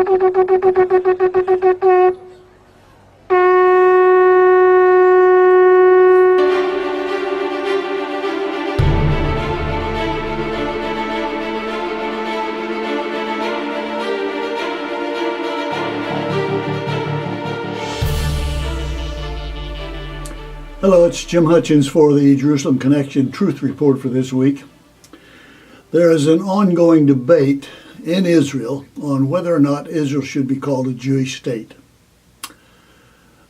Hello, it's Jim Hutchins for the Jerusalem Connection Truth Report for this week. There is an ongoing debate in Israel on whether or not Israel should be called a Jewish state.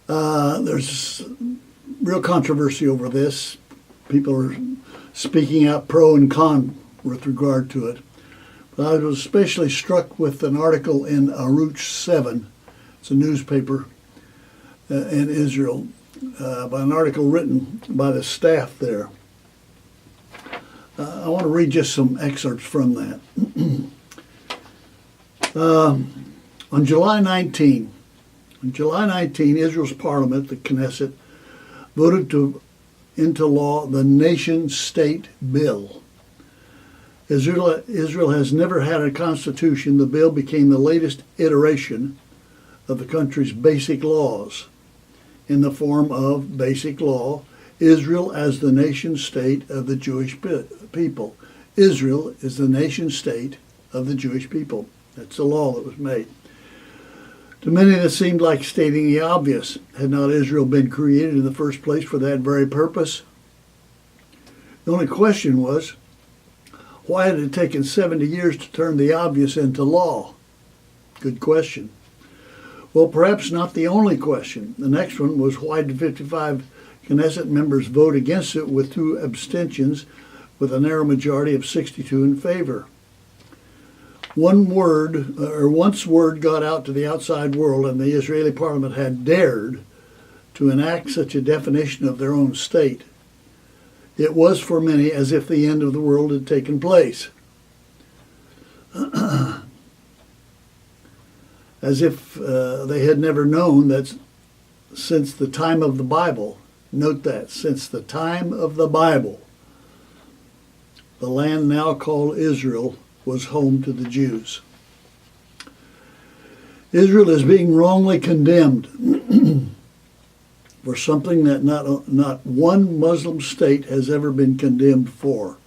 There's real controversy over this. People are speaking out pro and con with regard to it. But I was especially struck with an article in Arutz 7. It's a newspaper in Israel. By an article written by the staff there. I want to read just some excerpts from that. On July 19, Israel's parliament, the Knesset, voted into law the nation-state bill. Israel has never had a constitution. The bill became the latest iteration of the country's basic laws. In the form of basic law, Israel as the nation-state of the Jewish people. Israel is the nation-state of the Jewish people. That's the law that was made. To many, this seemed like stating the obvious. Had not Israel been created in the first place for that very purpose? The only question was, why had it taken 70 years to turn the obvious into law? Good question. Well, perhaps not the only question. The next one was, why did 55 Knesset members vote against it with 2 abstentions, with a narrow majority of 62 in favor? Once word got out to the outside world and the Israeli parliament had dared to enact such a definition of their own state, it was for many as if the end of the world had taken place. As if they had never known that since the time of the Bible, note that, since the time of the Bible, the land now called Israel was home to the Jews. Israel is being wrongly condemned for something that not one Muslim state has ever been condemned for,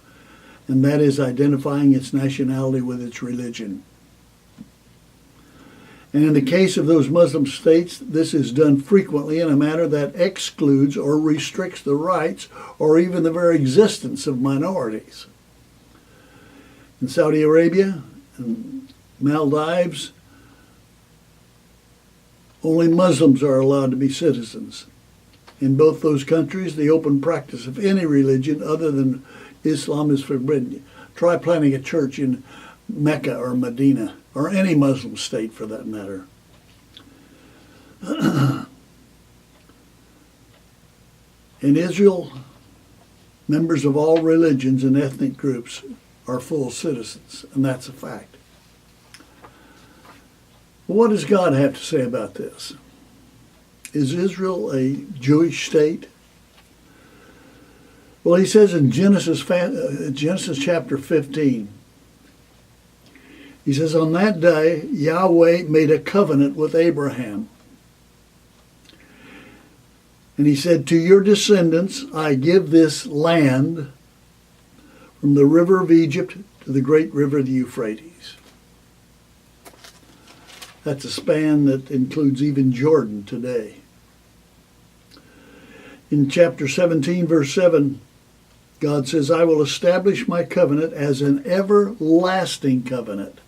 and that is identifying its nationality with its religion. And in the case of those Muslim states, this is done frequently in a manner that excludes or restricts the rights or even the very existence of minorities. In Saudi Arabia and Maldives, only Muslims are allowed to be citizens. In both those countries, the open practice of any religion other than Islam is forbidden. Try planting a church in Mecca or Medina, or any Muslim state for that matter. In Israel, members of all religions and ethnic groups are full citizens, and that's a fact. What does God have to say about this? Is Israel a Jewish state? Well, he says in Genesis chapter 15, he says, on that day, Yahweh made a covenant with Abraham. And he said, to your descendants, I give this land from the river of Egypt to the great river, the Euphrates. That's a span that includes even Jordan today. In chapter 17, verse 7, God says, I will establish my covenant as an everlasting covenant.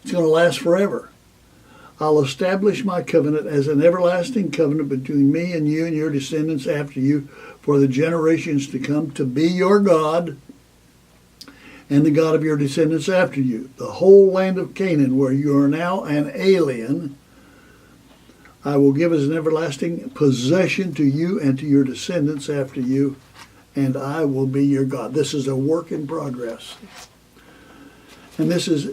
It's going to last forever. I'll establish my covenant as an everlasting covenant between me and you and your descendants after you for the generations to come, to be your God and the God of your descendants after you. The whole land of Canaan, where you are now an alien, I will give as an everlasting possession to you and to your descendants after you, and I will be your God. This is a work in progress. And this is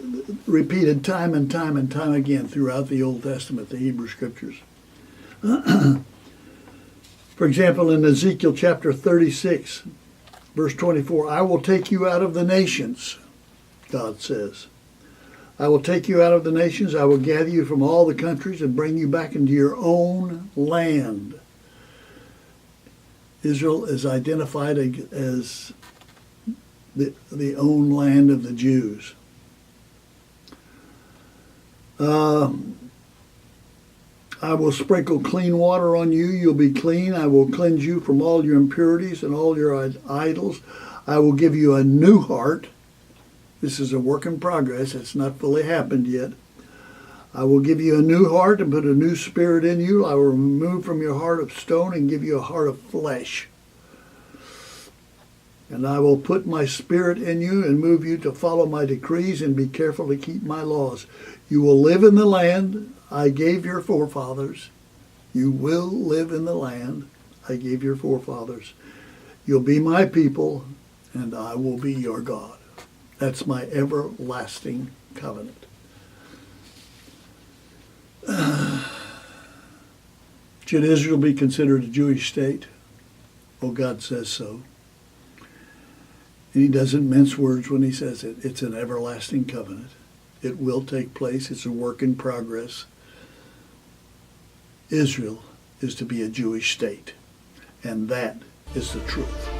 repeated time and time and time again throughout the Old Testament, the Hebrew Scriptures. For example, in Ezekiel chapter 36, verse 24, I will take you out of the nations, God says. I will take you out of the nations. I will gather you from all the countries and bring you back into your own land. Israel is identified as the own land of the Jews. I will sprinkle clean water on you. You'll be clean. I will cleanse you from all your impurities and all your idols. I will give you a new heart. This is a work in progress. It's not fully happened yet. I will give you a new heart and put a new spirit in you. I will remove from your heart of stone and give you a heart of flesh. And I will put my spirit in you and move you to follow my decrees and be careful to keep my laws. You will live in the land I gave your forefathers. You will live in the land I gave your forefathers. You'll be my people, and I will be your God. That's my everlasting covenant. Should Israel be considered a Jewish state? Well, God says so. And he doesn't mince words when he says it. It's an everlasting covenant. It will take place. It's a work in progress. Israel is to be a Jewish state. And that is the truth.